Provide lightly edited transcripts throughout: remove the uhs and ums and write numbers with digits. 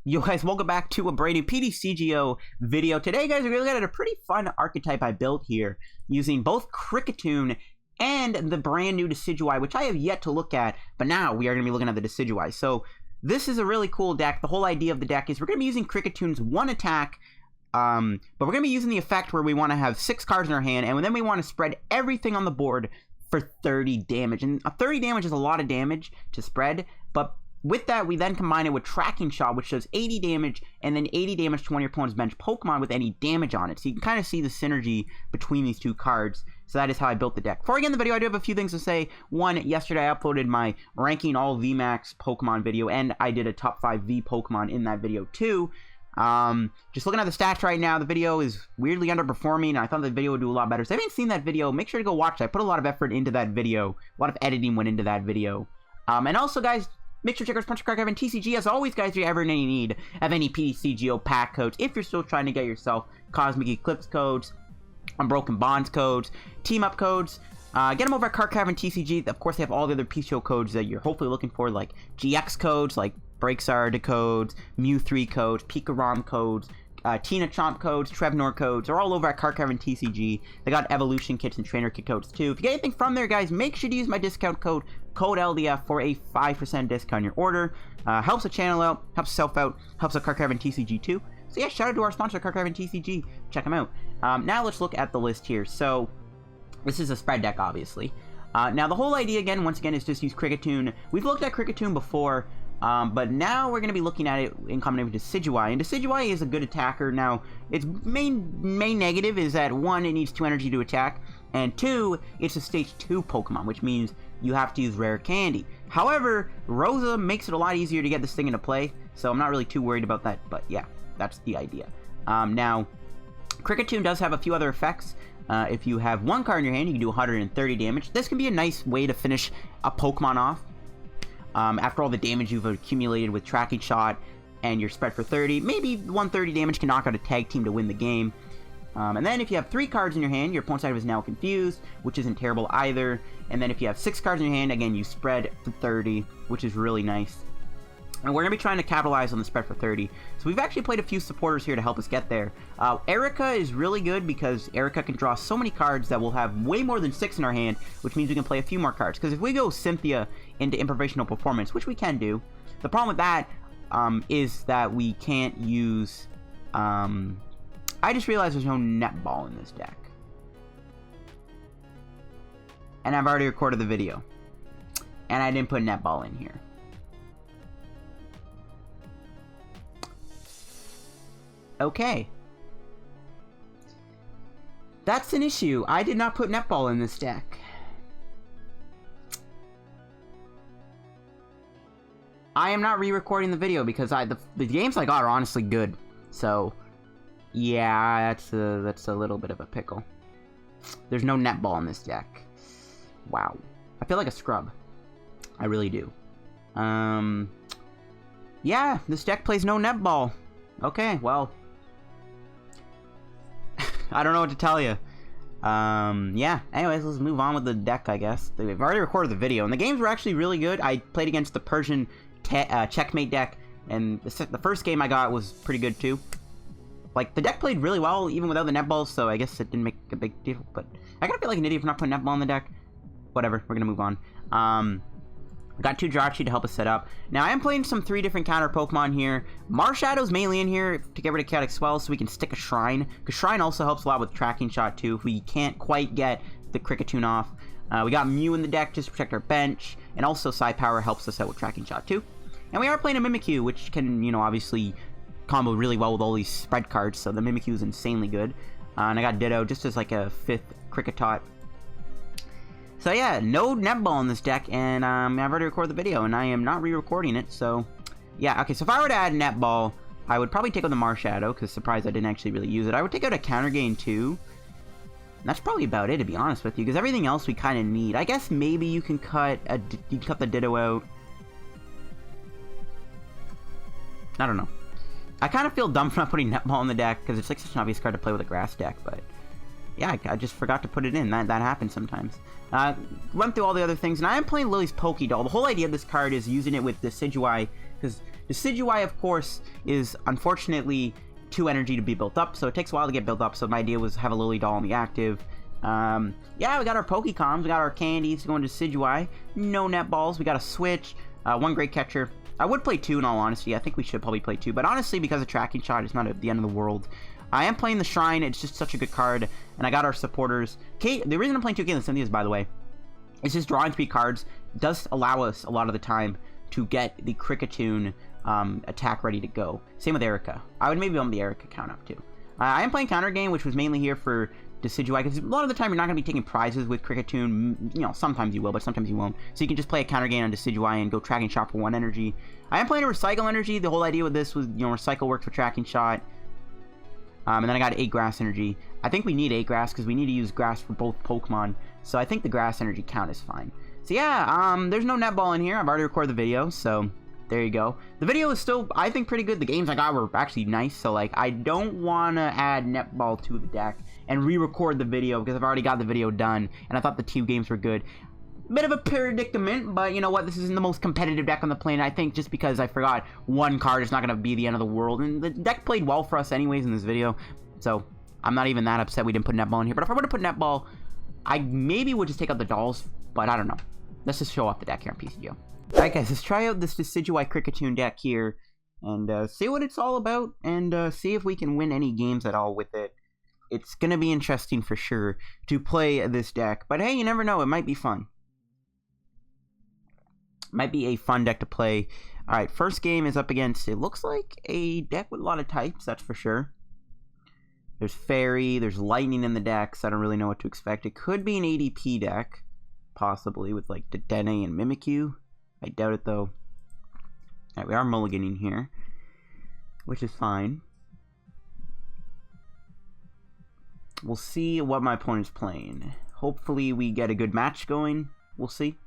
Yo guys, welcome back to a brand new PTCGO video. Today guys, we're looking at a pretty fun archetype I built here using both Kricketune and the brand new Decidueye, which I have yet to look at, but now we are going to be looking at the Decidueye. So this is a really cool deck. The whole idea of the deck is we're going to be using Kricketune's one attack, but we're going to be using the effect where we want to have 6 cards in our hand, and then we want to spread everything on the board for 30 damage. And 30 damage is a lot of damage to spread, but with that, we then combine it with Tracking Shot, which does 80 damage, and then 80 damage to one of your opponent's bench Pokemon with any damage on it. So you can kind of see the synergy between these two cards. So that is how I built the deck. Before I get in the video, I do have a few things to say. One, yesterday I uploaded my ranking all VMAX Pokemon video, and I did a top 5 V Pokemon in that video too. Just looking at the stats right now, the video is weirdly underperforming, and I thought the video would do a lot better. So if you haven't seen that video, make sure to go watch it. I put a lot of effort into that video. A lot of editing went into that video. And also, guys, make sure to check out sponsor Kricketot TCG. As always, guys, if you ever in any need of any PTCGO pack codes, if you're still trying to get yourself Cosmic Eclipse codes, Unbroken Bonds codes, Team Up codes, get them over at Kricketot TCG. Of course, they have all the other PTCGO codes that you're hopefully looking for, like GX codes, like Breaksard codes, Mew 3 codes, Pikarom codes, Tina Chomp codes, Trevnor codes. They're all over at Kricketot TCG. They got evolution kits and trainer kit codes too. If you get anything from there, guys, make sure to use my discount code LDF for a 5% discount on your order. Helps the channel out, helps self out, helps the Kricketot TCG too. So yeah, shout out to our sponsor Kricketot TCG. Check them out. Now let's look at the list here. So this is a spread deck, obviously. Now the whole idea again, once again, is just use Kricketune. We've looked at Kricketune before. But now we're going to be looking at it in combination with Decidueye. And Decidueye is a good attacker. Now, its main negative is that 1, it needs 2 energy to attack, and 2, it's a stage 2 Pokemon, which means you have to use Rare Candy. However, Rosa makes it a lot easier to get this thing into play, so I'm not really too worried about that, but yeah, that's the idea. Now, Kricketune does have a few other effects. If you have 1 card in your hand, you can do 130 damage. This can be a nice way to finish a Pokemon off. After all the damage you've accumulated with Tracking Shot and you're spread for 30, maybe 130 damage can knock out a tag team to win the game. And then if you have 3 cards in your hand, your opponent's side is now confused, which isn't terrible either. And then if you have 6 cards in your hand, again, you spread for 30, which is really nice. And we're going to be trying to capitalize on the spread for 30. So we've actually played a few supporters here to help us get there. Erika is really good because Erika can draw so many cards that we'll have way more than 6 in our hand, which means we can play a few more cards. Because if we go Cynthia into Improvisational Performance, which we can do, the problem with that is that we can't use... I just realized there's no netball in this deck. And I've already recorded the video. And I didn't put netball in here. Okay. That's an issue. I did not put netball in this deck. I am not re-recording the video because the games I got are honestly good. So, yeah, that's a little bit of a pickle. There's no netball in this deck. Wow. I feel like a scrub. I really do. Yeah, this deck plays no netball. Okay, well, I don't know what to tell you. Yeah, anyways, let's move on with the deck, I guess. We've already recorded the video, and the games were actually really good. I played against the Persian Checkmate deck, and the first game I got was pretty good, too. Like, the deck played really well, even without the netballs, so I guess it didn't make a big deal, but I gotta feel like an idiot for not putting netball in the deck. Whatever, we're gonna move on. Got 2 Jirachi to help us set up. Now, I am playing some 3 different counter Pokemon here. Marshadow's mainly in here to get rid of Chaotic Swell so we can stick a Shrine. Because Shrine also helps a lot with Tracking Shot, too, if we can't quite get the Kricketune off. We got Mew in the deck just to protect our bench. And also, Psi Power helps us out with Tracking Shot, too. And we are playing a Mimikyu, which can, you know, obviously combo really well with all these spread cards. So the Mimikyu is insanely good. And I got Ditto just as like a 5th Kricketot. So yeah, no netball in this deck, and I've already recorded the video, and I am not re-recording it, so... Yeah, okay, so if I were to add netball, I would probably take out the Marshadow, because surprised I didn't actually really use it. I would take out a Counter Gain, too. And that's probably about it, to be honest with you, because everything else we kind of need. I guess maybe you can cut the Ditto out. I don't know. I kind of feel dumb for not putting netball in the deck, because it's like such an obvious card to play with a grass deck, but... Yeah, I just forgot to put it in. That happens sometimes. Went through all the other things, and I am playing Lillie's Poké Doll. The whole idea of this card is using it with Decidueye, because Decidueye, of course, is unfortunately 2 energy to be built up, so it takes a while to get built up, so my idea was have a Lillie doll on the active. Yeah, we got our Pokécoms, we got our candies going to Decidueye. No net balls, we got a switch, 1 Great Catcher. I would play 2 in all honesty. I think we should probably play 2, but honestly, because of Tracking Shot, it's not at the end of the world. I am playing the Shrine, it's just such a good card, and I got our supporters. The reason I'm playing 2 Caitlin Cynthia's, by the way, is just drawing 3 cards does allow us a lot of the time to get the Kricketune attack ready to go. Same with Erika. I would maybe bump the Erika count up too. I am playing counter game, which was mainly here for Decidueye, because a lot of the time you're not going to be taking prizes with Kricketune. You know, sometimes you will, but sometimes you won't. So you can just play a counter game on Decidueye and go Tracking Shot for 1 energy. I am playing a Recycle Energy. The whole idea with this was, you know, Recycle works for Tracking Shot. And then I got 8 Grass Energy. I think we need 8 Grass because we need to use Grass for both Pokemon. So I think the Grass Energy count is fine. So yeah, there's no netball in here. I've already recorded the video, so there you go. The video is still, I think, pretty good. The games I got were actually nice, so like I don't want to add netball to the deck and re-record the video because I've already got the video done, and I thought the 2 games were good. Bit of a predicament, but you know what? This isn't the most competitive deck on the planet. I think just because I forgot 1 card is not going to be the end of the world, and the deck played well for us anyways in this video, so I'm not even that upset we didn't put netball in here. But if I were to put netball, I maybe would just take out the dolls, but I don't know. Let's just show off the deck here on PTCGO. Alright guys, let's try out this Decidueye Kricketune deck here, and see what it's all about, and see if we can win any games at all with it. It's going to be interesting for sure to play this deck, but hey, you never know, it might be fun. Might be a fun deck to play. Alright, first game is up against, it looks like a deck with a lot of types, that's for sure. There's Fairy, there's Lightning in the deck, so I don't really know what to expect. It could be an ADP deck, possibly, with like Dedenne and Mimikyu. I doubt it though. Alright, we are mulliganing here, which is fine. We'll see what my opponent's playing. Hopefully we get a good match going. We'll see.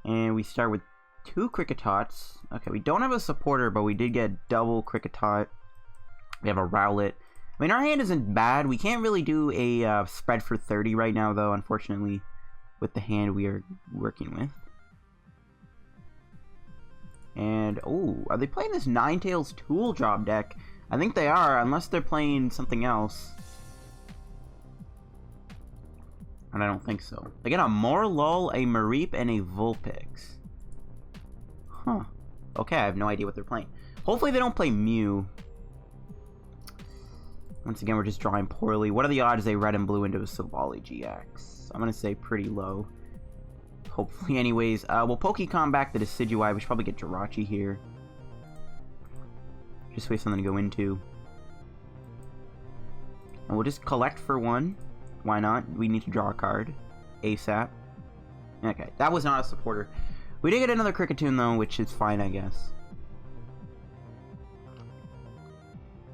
And we start with 2 Kricketots. Okay, we don't have a supporter, but we did get double Kricketot. We have a Rowlet. I mean, our hand isn't bad. We can't really do a spread for 30 right now, though, unfortunately, with the hand we are working with. And, oh, are they playing this Ninetales Tool Drop deck? I think they are, unless they're playing something else. And I don't think so. They get a Morlul, a Mareep, and a Vulpix. Huh. Okay, I have no idea what they're playing. Hopefully they don't play Mew. Once again, we're just drawing poorly. What are the odds they red and blue into a Savali GX? I'm going to say pretty low. Hopefully, anyways. We'll Pokécom back the Decidueye. We should probably get Jirachi here. Just wait something to go into. And we'll just collect for 1. Why not? We need to draw a card. ASAP. Okay, that was not a supporter. We did get another Kricketune, though, which is fine, I guess.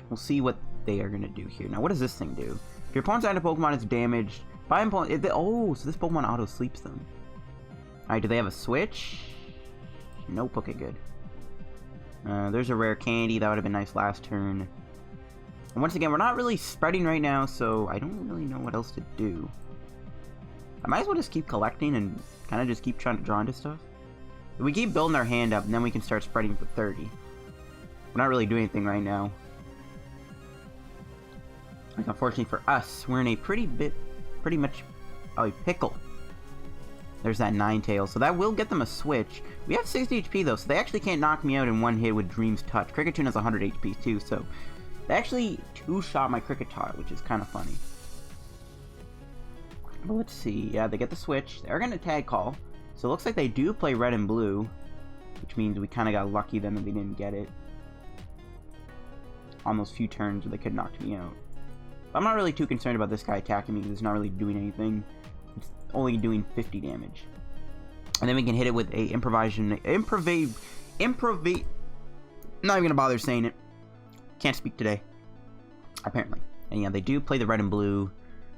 We'll see what they are going to do here. Now, what does this thing do? If your opponent's active Pokemon is damaged by opponent... Oh, so this Pokemon auto-sleeps them. Alright, do they have a switch? Nope, okay, good. There's a Rare Candy. That would have been nice last turn. And once again, we're not really spreading right now, so I don't really know what else to do. I might as well just keep collecting and kind of just keep trying to draw into stuff. If we keep building our hand up, and then we can start spreading for 30. We're not really doing anything right now. Like, unfortunately for us, we're in a pretty much a pickle. There's that Ninetales, so that will get them a switch. We have 60 HP though, so they actually can't knock me out in 1 hit with Dream's Touch. Kricketune has 100 HP too, so they actually 2-shot my Kricketot, which is kind of funny. But let's see, yeah, they get the switch. They're gonna tag call, so it looks like they do play red and blue, which means we kind of got lucky then that they didn't get it on those few turns where they could knock me out. I'm not really too concerned about this guy attacking me because it's not really doing anything. It's only doing 50 damage. And then we can hit it with a improvisation. Not even gonna bother saying it. Can't speak today. Apparently. And yeah, they do play the red and blue.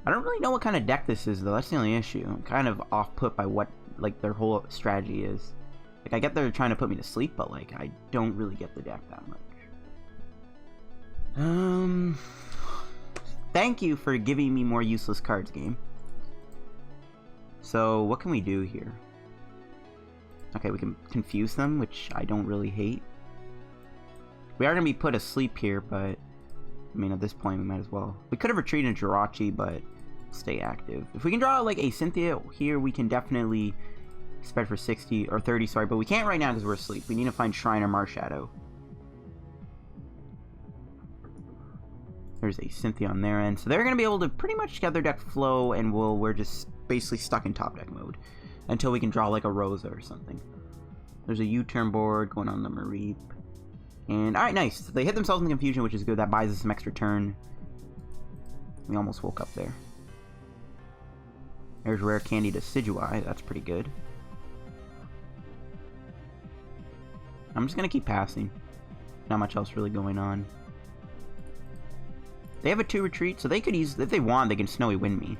I don't really know what kind of deck this is though. That's the only issue. I'm kind of off put by what like their whole strategy is. Like I get they're trying to put me to sleep, but like I don't really get the deck that much. Thank you for giving me more useless cards, game. So, what can we do here? Okay, we can confuse them, which I don't really hate. We are going to be put asleep here, but... I mean, at this point, we might as well. We could have retreated into Jirachi, but stay active. If we can draw, like, a Cynthia here, we can definitely spread for 60, or 30, sorry. But we can't right now because we're asleep. We need to find Shrine or Marshadow. There's a Cynthia on their end. So they're going to be able to pretty much get their deck flow, and we're just basically stuck in top deck mode until we can draw, like, a Rosa or something. There's a U-turn board going on the Mareep. And, alright, nice. They hit themselves in confusion, which is good. That buys us some extra turn. We almost woke up there. There's Rare Candy Decidueye. That's pretty good. I'm just going to keep passing. Not much else really going on. They have a 2 retreat, so they could use... If they want, they can Snowy Wind me.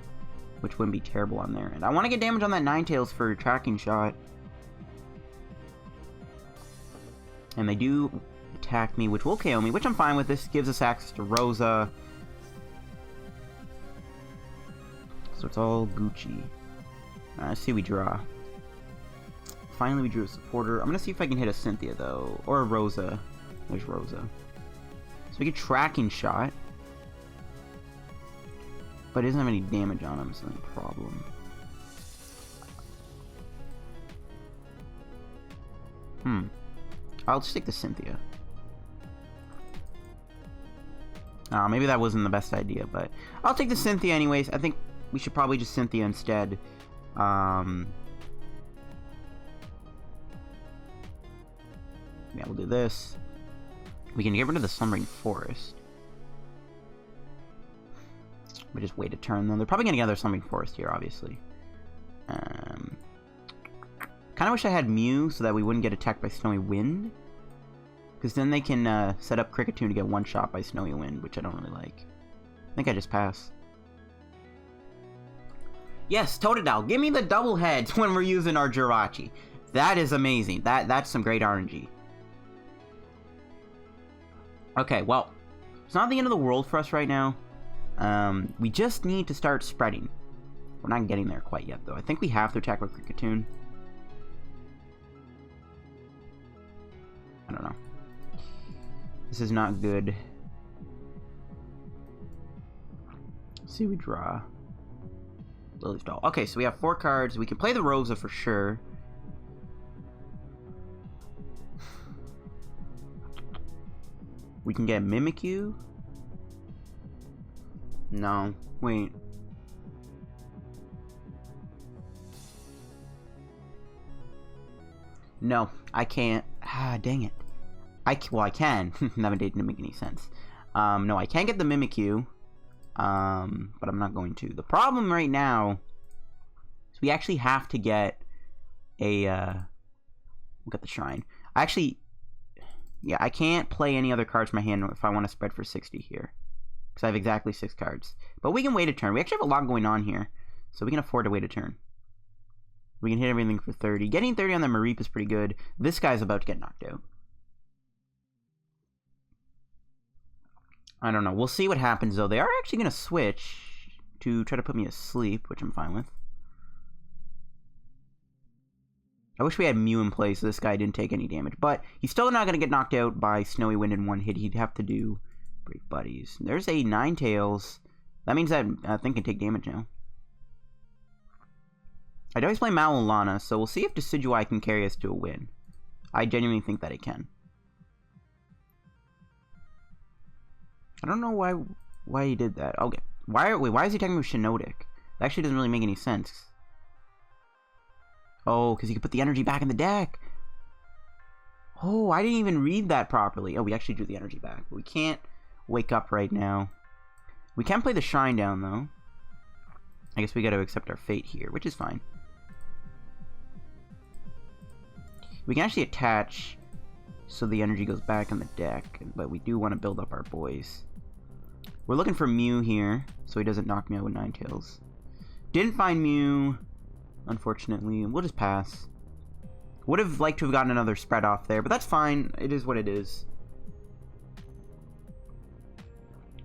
Which wouldn't be terrible on there. And I want to get damage on that Ninetales for a tracking shot. And they do... attack me, which will KO me, which I'm fine with. This gives us access to Rosa. So it's all Gucci. Let's see, we draw. Finally, we drew a supporter. I'm going to see if I can hit a Cynthia, though. Or a Rosa. There's Rosa. So we get tracking shot. But it doesn't have any damage on him, so no problem. I'll just take the Cynthia. Maybe that wasn't the best idea, but I'll take the Cynthia anyways. I think we should probably just Cynthia instead. Yeah, we'll do this. We can get rid of the Slumbering Forest. We just wait a turn, though. They're probably going to get another Slumbering Forest here, obviously. Kind of wish I had Mew so that we wouldn't get attacked by Snowy Wind. Because then they can set up Kricketune to get one shot by Snowy Wind, which I don't really like. I think I just pass. Yes, Totodile, give me the double heads when we're using our Jirachi. That is amazing. That's some great RNG. Okay, well, it's not the end of the world for us right now. We just need to start spreading. We're not getting there quite yet, though. I think we have to attack with Kricketune. I don't know. This is not good. Let's see, we draw. Lily's Doll. Okay, so we have 4 cards. We can play the Rosa for sure. We can get Mimikyu. No, wait. No, I can't. Ah, dang it. Well, I can. That didn't make any sense. No, I can't get the Mimikyu. But I'm not going to. The problem right now is we actually have to get a, we'll get the Shrine. Yeah, I can't play any other cards in my hand if I want to spread for 60 here. Because I have exactly 6 cards. But we can wait a turn. We actually have a lot going on here. So we can afford to wait a turn. We can hit everything for 30. Getting 30 on the Mareep is pretty good. This guy's about to get knocked out. I don't know. We'll see what happens, though. They are actually going to switch to try to put me asleep, which I'm fine with. I wish we had Mew in place so this guy didn't take any damage. But he's still not going to get knocked out by Snowy Wind in one hit. He'd have to do Brave Buddies. There's a Ninetales. That means that thing can take damage now. I'd always play Malolana, so we'll see if Decidueye can carry us to a win. I genuinely think that it can. I don't know why he did that. Okay. Why is he attacking with Shiinotic? That actually doesn't really make any sense. Oh, because he could put the energy back in the deck. Oh, I didn't even read that properly. Oh, we actually drew the energy back. We can't wake up right now. We can play the Shrine down, though. I guess we got to accept our fate here, which is fine. We can actually attach so the energy goes back in the deck, but we do want to build up our boys. We're looking for Mew here, so he doesn't knock me out with Ninetales. Didn't find Mew, unfortunately. We'll just pass. Would have liked to have gotten another spread off there, but that's fine. It is what it is.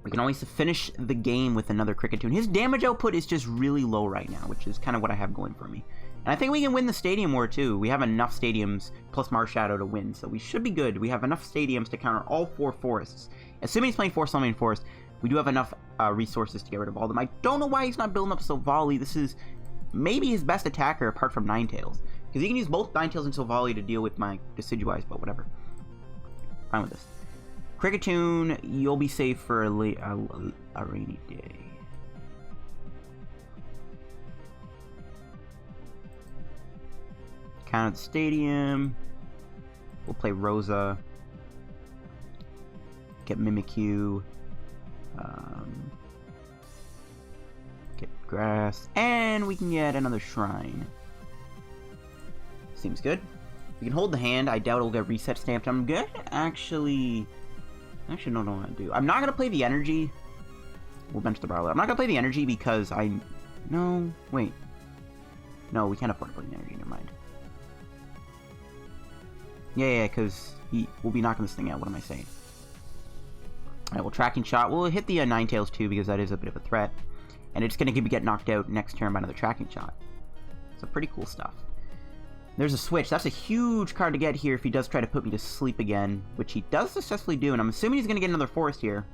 We can always finish the game with another Kricketune. His damage output is just really low right now, which is kind of what I have going for me. And I think we can win the Stadium War, too. We have enough stadiums plus Marshadow to win, so we should be good. We have enough stadiums to counter all 4 forests. Assuming he's playing 4 Summoning Forest, we do have enough resources to get rid of all of them. I don't know why he's not building up Silvally. This is maybe his best attacker apart from Ninetales. Because he can use both Ninetales and Silvally to deal with my Decidueyes, but whatever. Fine with this. Kricketune, you'll be safe for a rainy day. Counter the stadium. We'll play Rosa. Get Mimikyu. Get Grass. And we can get another Shrine. Seems good. We can hold the hand. I doubt it'll get reset stamped. I'm good. Actually don't know what to do. I'm not going to play the energy. We'll bench the Rowlet. I'm not going to play the energy because No, wait. No, we can't afford to play the energy. Never mind. Yeah, because we'll be knocking this thing out. What am I saying? Alright, well, Tracking Shot. We'll hit the Ninetales too because that is a bit of a threat. And it's going to get knocked out next turn by another Tracking Shot. So pretty cool stuff. There's a switch. That's a huge card to get here if he does try to put me to sleep again, which he does successfully do, and I'm assuming he's going to get another forest here.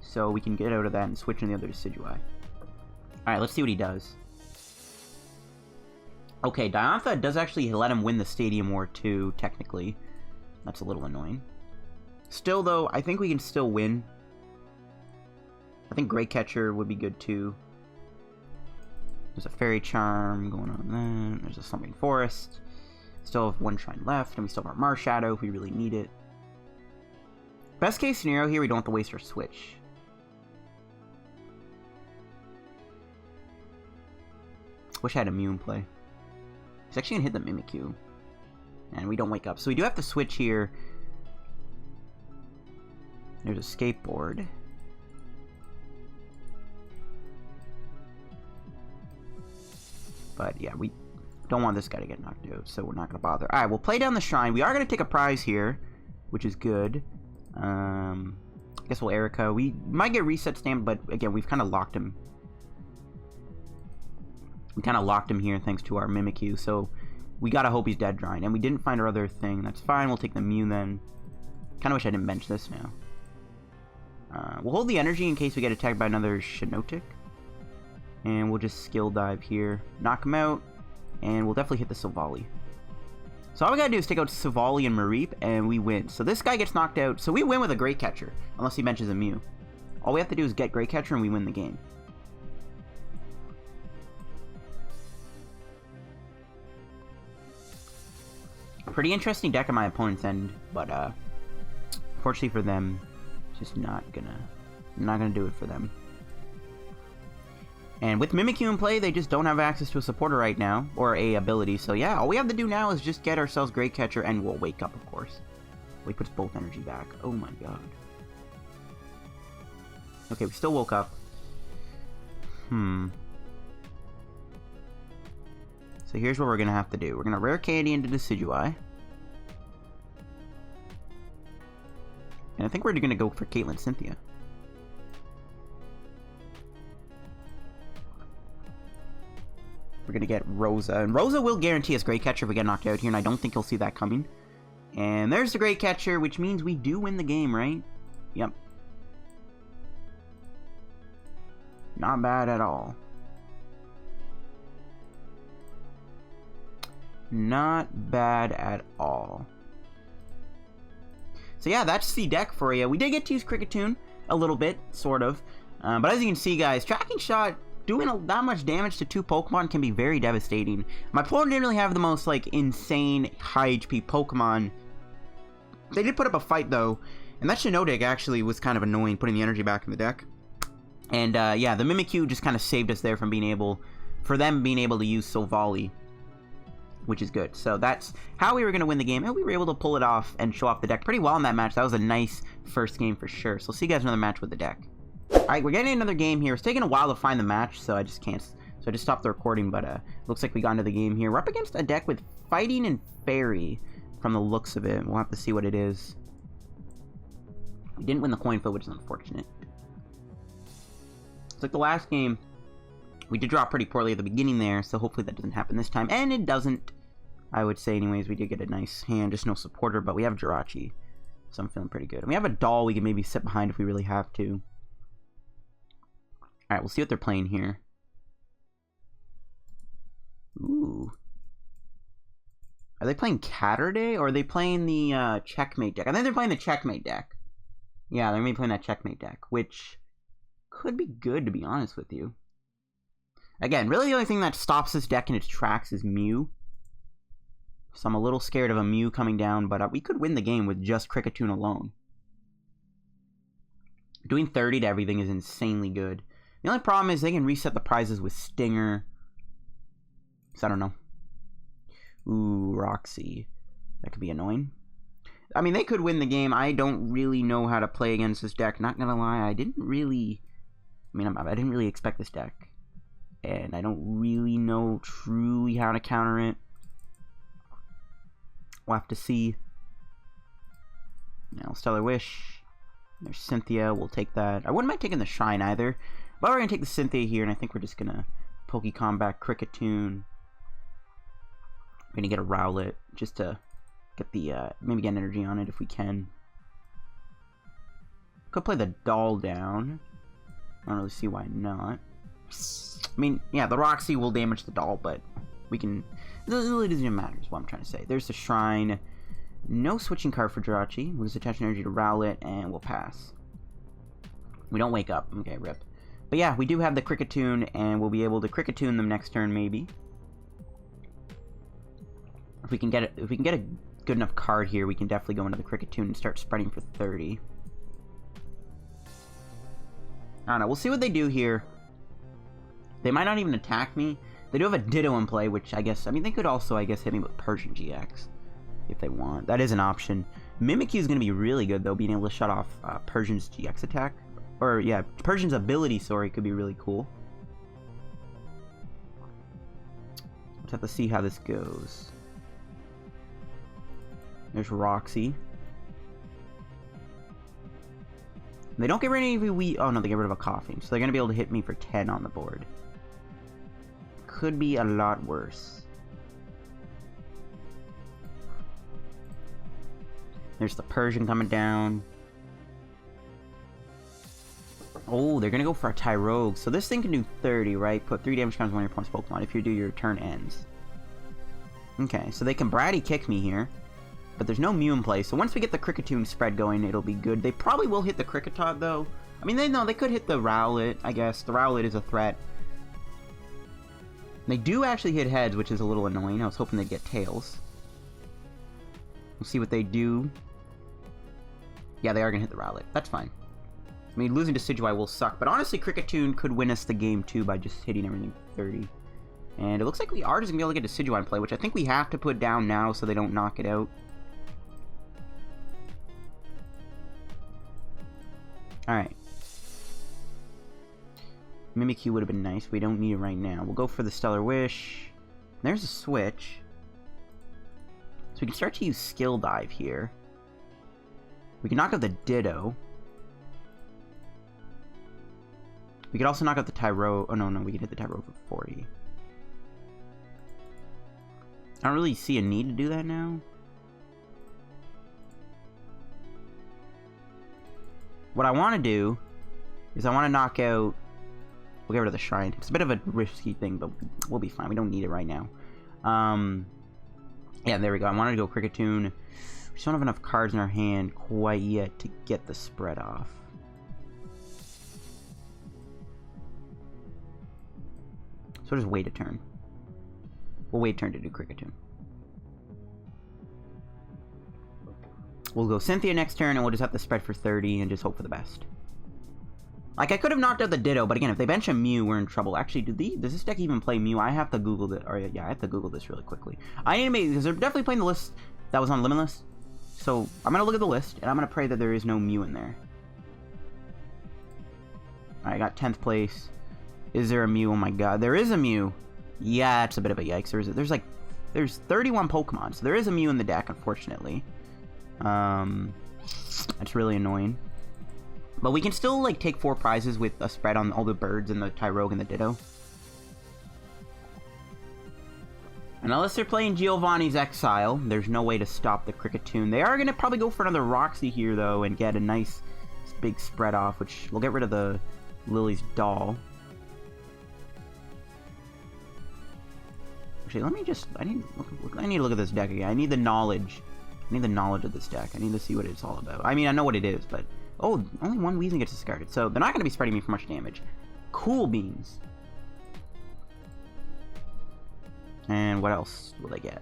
So we can get out of that and switch in the other Decidueye. Alright, let's see what he does. Okay, Diantha does actually let him win the Stadium War too, technically. That's a little annoying. Still, though, I think we can still win. I think Great Catcher would be good too. There's a Fairy Charm going on there. There's a Slumbering Forest. Still have 1 Shrine left, and we still have our Marshadow if we really need it. Best case scenario here, we don't have to waste our switch. Wish I had a Mew in play. He's actually going to hit the Mimikyu. And we don't wake up. So we do have to switch here. There's a Escape Board. But yeah, we don't want this guy to get knocked out, so we're not going to bother. Alright, we'll play down the Shrine. We are going to take a prize here, which is good. I guess we'll Erika. We might get reset stamped, but again, we've kind of locked him. We kind of locked him here thanks to our Mimikyu, so we gotta hope he's dead drying. And we didn't find our other thing. That's fine. We'll take the Mew then. Kind of wish I didn't bench this now. We'll hold the energy in case we get attacked by another Shiinotic. And we'll just skill dive here. Knock him out. And we'll definitely hit the Silvally. So all we gotta do is take out Silvally and Mareep, and we win. So this guy gets knocked out. So we win with a Great Catcher, unless he benches a Mew. All we have to do is get Great Catcher and we win the game. Pretty interesting deck on my opponent's end, but fortunately for them, just not gonna do it for them. And with Mimikyu in play, they just don't have access to a supporter right now, or a ability. So yeah, all we have to do now is just get ourselves Great Catcher, and we'll wake up, of course. He puts both energy back. Oh my god. Okay, we still woke up. So here's what we're going to have to do. We're going to Rare Candy into Decidueye. And I think we're going to go for Caitlin Cynthia. We're going to get Rosa. And Rosa will guarantee us Great Catcher if we get knocked out here, and I don't think he'll see that coming. And there's the Great Catcher, which means we do win the game, right? Yep. Not bad at all. Not bad at all. So yeah, that's the deck for you. We did get to use Kricketune a little bit, sort of. But as you can see, guys, Tracking Shot doing that much damage to 2 Pokemon can be very devastating. My opponent didn't really have the most, like, insane high HP Pokemon. They did put up a fight, though. And that Shiinotic actually was kind of annoying, putting the energy back in the deck. And, yeah, the Mimikyu just kind of saved us there from being able to use Silvally, which is good. So that's how we were going to win the game, and we were able to pull it off and show off the deck pretty well in that match. That was a nice first game for sure. So we'll see you guys in another match with the deck. Alright, we're getting another game here. It's taking a while to find the match, so I just can't. So I just stopped the recording, but looks like we got into the game here. We're up against a deck with Fighting and Fairy from the looks of it. We'll have to see what it is. We didn't win the coin flip, which is unfortunate. It's like the last game. We did draw pretty poorly at the beginning there, so hopefully that doesn't happen this time. And it doesn't, I would say anyways. We did get a nice hand, just no supporter, but we have Jirachi, so I'm feeling pretty good. And we have a doll we can maybe sit behind if we really have to. Alright, we'll see what they're playing here. Ooh. Are they playing Catterday, or are they playing the Checkmate deck? I think they're playing the Checkmate deck. Yeah, they're maybe playing that Checkmate deck, which could be good, to be honest with you. Again, really the only thing that stops this deck in its tracks is Mew. So I'm a little scared of a Mew coming down, but we could win the game with just Kricketune alone. Doing 30 to everything is insanely good. The only problem is they can reset the prizes with Stinger. So I don't know. Ooh, Roxy. That could be annoying. I mean, they could win the game. I don't really know how to play against this deck. Not gonna lie, I didn't really expect this deck. And I don't really know truly how to counter it. We'll have to see. Now, Stellar Wish. There's Cynthia. We'll take that. I wouldn't mind taking the Shrine either. But we're going to take the Cynthia here, and I think we're just going to Poké Combat Kricketune. We're going to get a Rowlet just to get the, maybe get energy on it if we can. Could play the doll down. I don't really see why not. I mean, yeah, the Roxy will damage the doll, but we can... It really doesn't even matter, is what I'm trying to say. There's the Shrine. No switching card for Jirachi. We'll just attach energy to Rowlet, and we'll pass. We don't wake up. Okay, rip. But yeah, we do have the Kricketune, and we'll be able to Kricketune them next turn, maybe. If we can get a good enough card here, we can definitely go into the Kricketune and start spreading for 30. I don't know. We'll see what they do here. They might not even attack me. They do have a Ditto in play, which I guess... I mean, they could also, I guess, hit me with Persian GX if they want. That is an option. Mimikyu is going to be really good, though, being able to shut off Persian's GX attack. Or, yeah, Persian's ability, sorry, could be really cool. Let's have to see how this goes. There's Roxy. They don't get rid of any wheat. Oh, no, they get rid of a Coughing. So they're going to be able to hit me for 10 on the board. Could be a lot worse. There's the Persian coming down. Oh, they're going to go for a Tyrogue. So this thing can do 30, right? Put 3 damage counters on your opponent's Pokemon if you do your turn ends. Okay, so they can Bratty kick me here. But there's no Mew in play. So once we get the Kricketune spread going, it'll be good. They probably will hit the Kricketot, though. I mean, they could hit the Rowlet, I guess. The Rowlet is a threat. They do actually hit heads, which is a little annoying. I was hoping they'd get tails. We'll see what they do. Yeah, they are going to hit the Rowlet. That's fine. I mean, losing to Decidueye will suck. But honestly, Kricketune could win us the game, too, by just hitting everything 30. And it looks like we are just going to be able to get Decidueye in play, which I think we have to put down now so they don't knock it out. Alright. Mimikyu would have been nice. We don't need it right now. We'll go for the Stellar Wish. There's a switch. So we can start to use Skill Dive here. We can knock out the Ditto. We could also knock out the Tyrogue. Oh, no, we can hit the Tyrogue for 40. I don't really see a need to do that now. What I want to do is I want to knock out... We'll get rid of the Shrine. It's a bit of a risky thing, but we'll be fine. We don't need it right now. Yeah, there we go. I wanted to go Kricketune. We just don't have enough cards in our hand quite yet to get the spread off. So just wait a turn. We'll wait a turn to do Kricketune. We'll go Cynthia next turn, and we'll just have to spread for 30 and just hope for the best. Like, I could have knocked out the Ditto, but again, if they bench a Mew, we're in trouble. Actually, does this deck even play Mew? I have to Google it. Or, yeah, I have to Google this really quickly. I need to make... Because they're definitely playing the list that was on Limitless. So, I'm going to look at the list, and I'm going to pray that there is no Mew in there. Alright, I got 10th place. Is there a Mew? Oh my god, there is a Mew! Yeah, it's a bit of a yikes. There's 31 Pokemon, so there is a Mew in the deck, unfortunately. That's really annoying. But we can still, like, take 4 prizes with a spread on all the birds and the Tyrogue and the Ditto. And unless they're playing Giovanni's Exile, there's no way to stop the Kricketune. They are going to probably go for another Roxy here, though, and get a nice big spread off, which will get rid of the Lillie's doll. Actually, let me just... I need to look at this deck again. I need the knowledge. I need the knowledge of this deck. I need to see what it's all about. I mean, I know what it is, but... Oh, only one Weezing gets discarded, so they're not going to be spreading me for much damage. Cool beans. And what else will they get?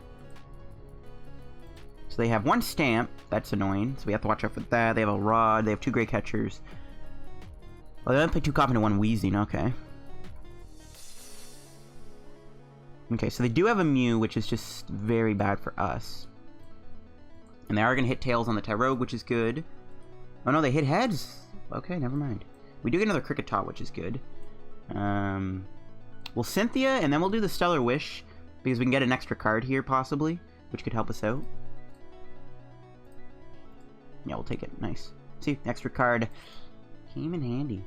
So they have one stamp. That's annoying. So we have to watch out for that. They have a rod. They have 2 Great Catchers. Oh, they only play 2 Coffin and 1 Weezing. Okay. Okay, so they do have a Mew, which is just very bad for us. And they are going to hit tails on the Tyrogue, which is good. Oh no, they hit heads. Okay, never mind. We do get another Kricketot, which is good. Well, Cynthia, and then we'll do the Stellar Wish. Because we can get an extra card here, possibly, which could help us out. Yeah, we'll take it. Nice. See, extra card came in handy.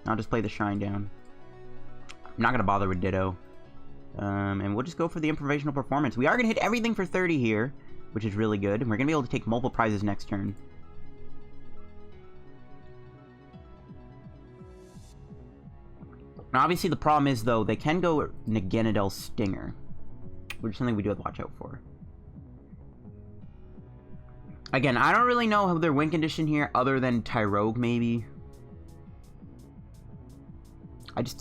I'll just play the Shrine down. I'm not going to bother with Ditto. And we'll just go for the Improvisational Performance. We are going to hit everything for 30 here, which is really good. And we're going to be able to take multiple prizes next turn. Now, obviously, the problem is, though, they can go Naganadel Stinger, which is something we do have to watch out for. Again, I don't really know how their win condition here, other than Tyrogue, maybe.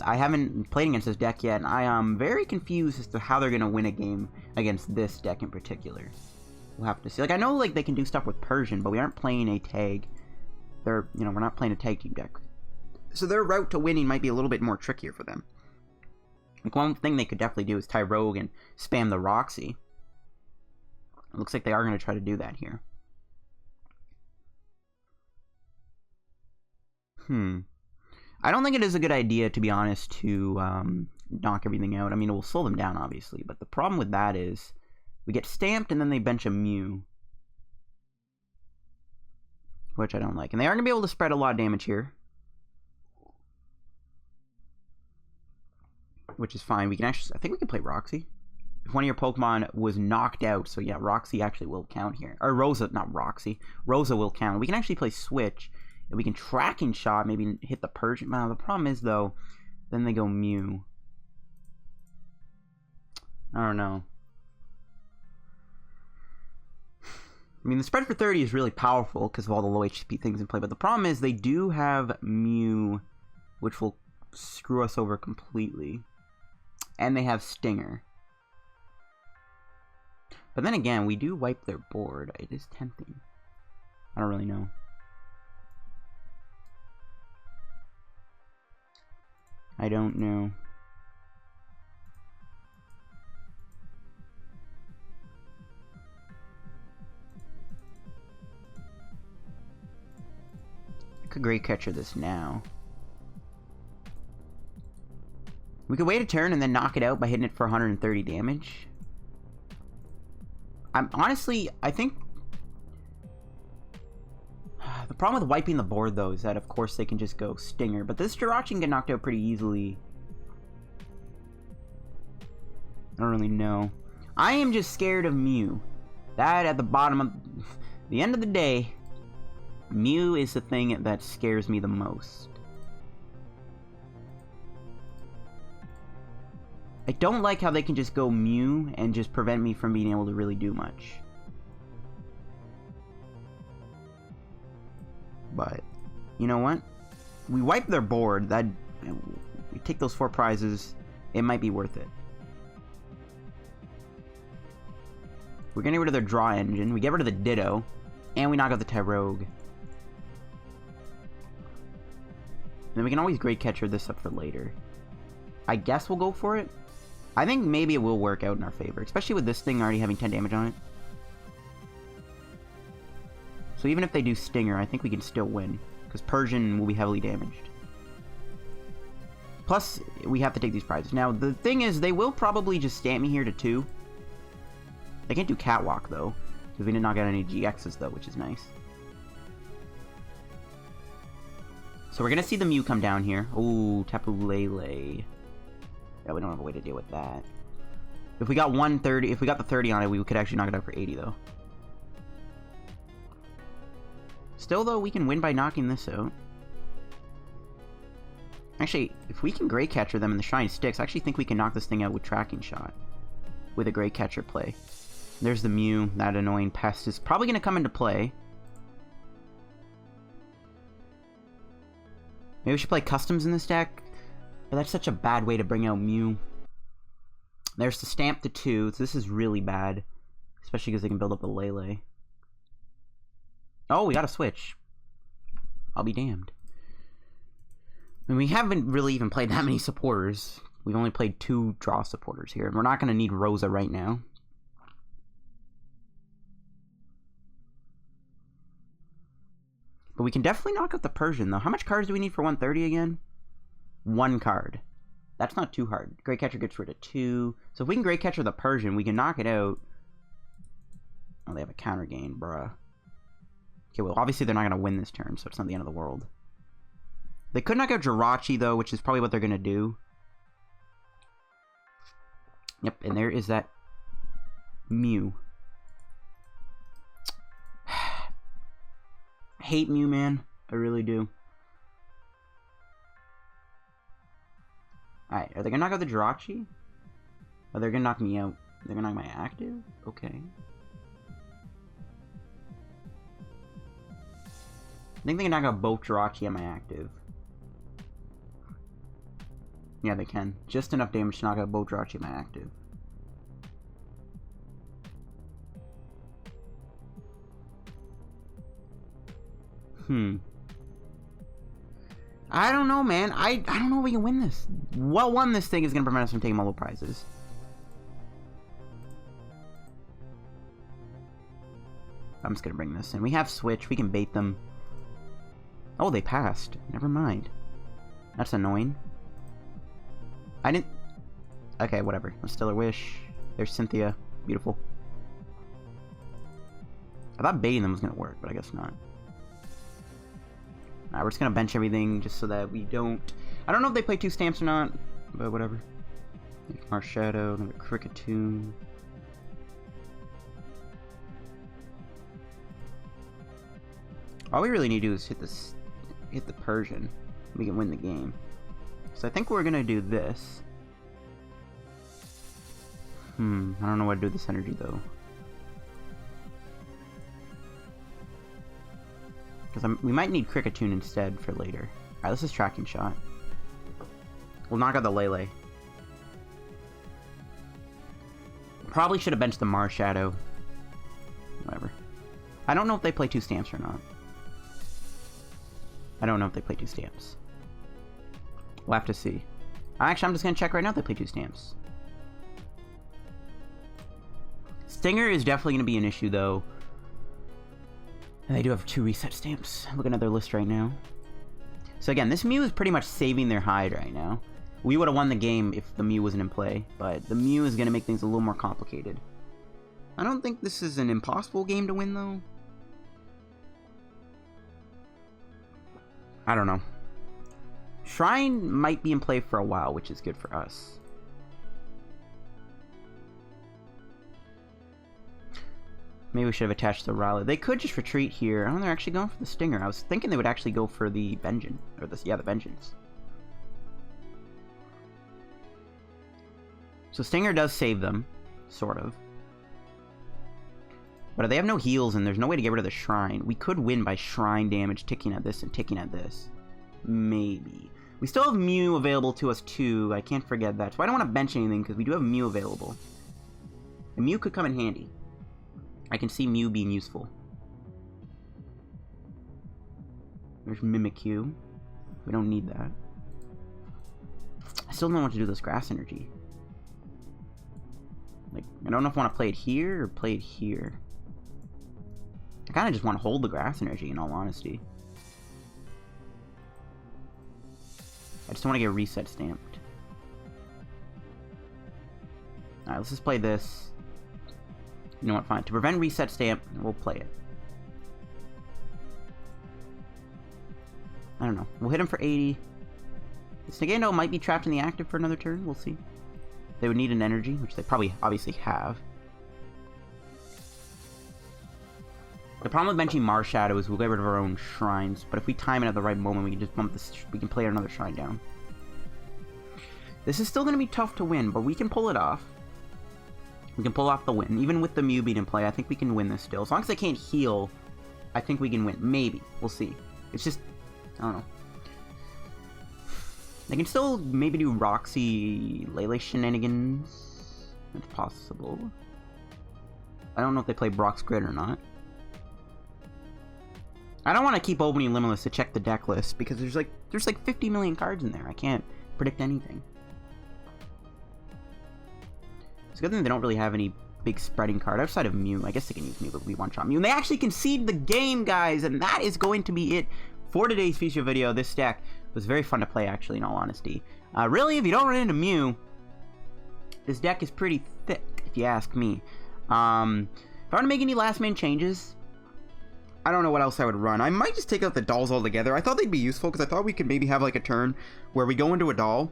I haven't played against this deck yet, and I am very confused as to how they're going to win a game against this deck in particular. We'll have to see. Like, I know, like, they can do stuff with Persian, but we aren't playing a tag. We're not playing a tag team deck. So their route to winning might be a little bit more trickier for them. Like, one thing they could definitely do is Tyrogue and spam the Roxy. It looks like they are going to try to do that here. I don't think it is a good idea, to be honest, to knock everything out. I mean, it will slow them down, obviously. But the problem with that is we get stamped and then they bench a Mew, which I don't like. And they are going to be able to spread a lot of damage here, which is fine. We can actually, I think we can play Roxy. If one of your Pokemon was knocked out, so yeah, Roxy actually will count here. Or Rosa, not Roxy. Rosa will count. We can actually play Switch, and we can Tracking Shot, maybe hit the Persian. Well, the problem is, though, then they go Mew. I don't know. I mean, the spread for 30 is really powerful because of all the low HP things in play, but the problem is they do have Mew, which will screw us over completely. And they have Stinger. But then again, we do wipe their board. It is tempting. I don't really know. I don't know. I could Great Catcher this now. We could wait a turn and then knock it out by hitting it for 130 damage. I think the problem with wiping the board, though, is that of course they can just go Stinger, but this Jirachi can get knocked out pretty easily. I don't really know. I am just scared of Mew. That at the bottom of the end of the day, Mew is the thing that scares me the most. I don't like how they can just go Mew and just prevent me from being able to really do much. But, you know what? We wipe their board. We take those 4 prizes. It might be worth it. We're getting rid of their draw engine. We get rid of the Ditto. And we knock out the Tyrogue. Then we can always Great Catcher this up for later. I guess we'll go for it. I think maybe it will work out in our favor, especially with this thing already having 10 damage on it. So even if they do Stinger, I think we can still win, because Persian will be heavily damaged. Plus, we have to take these prizes. Now, the thing is, they will probably just stamp me here to 2. They can't do Catwalk, though, because we did not get any GXs, though, which is nice. So we're going to see the Mew come down here. Ooh, Tapu Lele. Yeah, we don't have a way to deal with that. If we got 130, if we got the 30 on it, we could actually knock it out for 80, though. Still, though, we can win by knocking this out. Actually, if we can Great Catcher them and the Shine sticks, I actually think we can knock this thing out with Tracking Shot. With a Great Catcher play. There's the Mew. That annoying pest is probably going to come into play. Maybe we should play Customs in this deck. But that's such a bad way to bring out Mew. There's the Stamp to 2. So this is really bad. Especially because they can build up a Lillie. Oh, we got a switch. I'll be damned. And we haven't really even played that many supporters. We've only played 2 draw supporters here. And we're not going to need Rosa right now. But we can definitely knock out the Persian, though. How much cards do we need for 130 again? 1 card. That's not too hard. Great Catcher gets rid of 2. So if we can Great Catcher the Persian, we can knock it out. Oh, they have a counter gain, bruh. Okay, well, obviously they're not going to win this turn, so it's not the end of the world. They could knock out Jirachi, though, which is probably what they're going to do. Yep, and there is that Mew. I hate Mew, man. I really do. Alright, are they going to knock out the Jirachi? Or they're going to knock me out? They're going to knock my active? Okay. I think they can knock out both Jirachi and my active. Yeah, they can. Just enough damage to knock out both Jirachi and my active. I don't know, man. I don't know if we can win this. Well, one, this thing is going to prevent us from taking multiple prizes. I'm just going to bring this in. We have Switch. We can bait them. Oh, they passed. Never mind. That's annoying. I didn't... Okay, whatever. Let's Stellar Wish. There's Cynthia. Beautiful. I thought baiting them was going to work, but I guess not. Alright, we're just going to bench everything just so that we don't... I don't know if they play 2 stamps or not, but whatever. Marshadow, another Kricketune. All we really need to do is hit the Persian. We can win the game. So I think we're going to do this. I don't know what to do with this energy, though. Because we might need Kricketune instead for later. Alright, this is Tracking Shot. We'll knock out the Lillie. Probably should have benched the Marshadow. Whatever. I don't know if they play 2 stamps or not. I don't know if they play 2 stamps. We'll have to see. Actually, I'm just going to check right now if they play 2 stamps. Stinger is definitely going to be an issue, though. And they do have 2 reset stamps. Looking at their list right now. So again, this Mew is pretty much saving their hide right now. We would have won the game if the Mew wasn't in play, but the Mew is going to make things a little more complicated. I don't think this is an impossible game to win, though. I don't know. Shrine might be in play for a while, which is good for us. Maybe we should have attached the Rowlet. They could just retreat here. Oh, they're actually going for the Stinger. I was thinking they would actually go for the Vengeance. Or the, yeah, the Vengeance. So Stinger does save them. Sort of. But they have no heals and there's no way to get rid of the Shrine. We could win by Shrine damage ticking at this and ticking at this. Maybe. We still have Mew available to us too. I can't forget that. So I don't want to bench anything because we do have Mew available. And Mew could come in handy. I can see Mew being useful. There's Mimikyu. We don't need that. I still don't know what to do with this Grass Energy. Like, I don't know if I want to play it here or play it here. I kind of just want to hold the Grass Energy, in all honesty. I just don't want to get reset stamped. Alright, let's just play this. You know what, fine. To prevent reset stamp, we'll play it. I don't know. We'll hit him for 80. Snigando might be trapped in the active for another turn. We'll see. They would need an energy, which they probably obviously have. The problem with benching Marshadow is we'll get rid of our own shrines, but if we time it at the right moment, we can just bump this. We can play another shrine down. This is still going to be tough to win, but we can pull it off. We can pull off the win. Even with the Mew being in play, I think we can win this still. As long as they can't heal, I think we can win. Maybe. We'll see. It's just, I don't know. They can still maybe do Roxy Lillie shenanigans. It's possible. I don't know if they play Brock's Grid or not. I don't want to keep opening Limitless to check the deck list because there's like 50 million cards in there. I can't predict anything. It's a good thing they don't really have any big spreading card outside of Mew. I guess they can use Mew, but we one-shot Mew. And they actually concede the game, guys, and that is going to be it for today's feature video. This deck was very fun to play, actually, in all honesty. Really, if you don't run into Mew, this deck is pretty thick, if you ask me. If I want to make any last-minute changes, I don't know what else I would run. I might just take out the dolls altogether. I thought they'd be useful because I thought we could maybe have like a turn where we go into a doll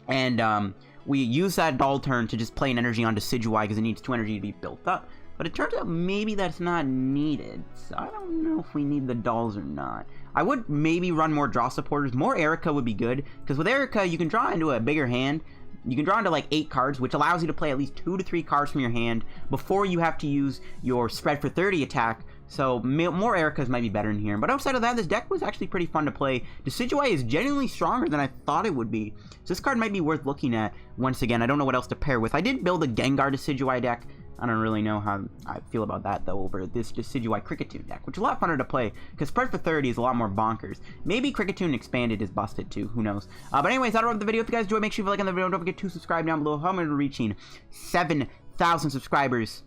and we use that doll turn to just play an energy on Decidueye because it needs 2 energy to be built up. But it turns out maybe that's not needed. So I don't know if we need the dolls or not. I would maybe run more draw supporters. More Erika would be good because with Erika you can draw into a bigger hand. You can draw into like 8 cards, which allows you to play at least 2 to 3 cards from your hand before you have to use your spread for 30 attack. So more Erikas might be better in here. But outside of that, this deck was actually pretty fun to play. Decidueye is genuinely stronger than I thought it would be. So this card might be worth looking at once again. I don't know what else to pair with. I did build a Gengar Decidueye deck. I don't really know how I feel about that, though, over this Decidueye Kricketune deck, which is a lot funner to play, because spread for 30 is a lot more bonkers. Maybe Kricketune Expanded is busted, too. Who knows? But anyways, that'll wrap the video. If you guys enjoyed, make sure you like on the video. Don't forget to subscribe down below. I'm reaching 7,000 subscribers.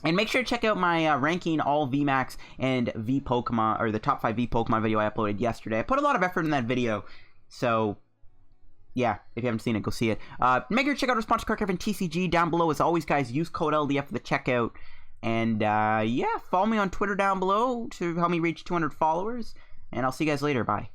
And make sure to check out my ranking all VMAX and V Pokemon, or the top 5 V Pokemon video I uploaded yesterday. I put a lot of effort in that video, so yeah, if you haven't seen it, go see it. Make sure to check out our sponsor, Kricketot TCG, down below. As always, guys, use code LDF for the checkout. And yeah, follow me on Twitter down below to help me reach 200 followers. And I'll see you guys later. Bye.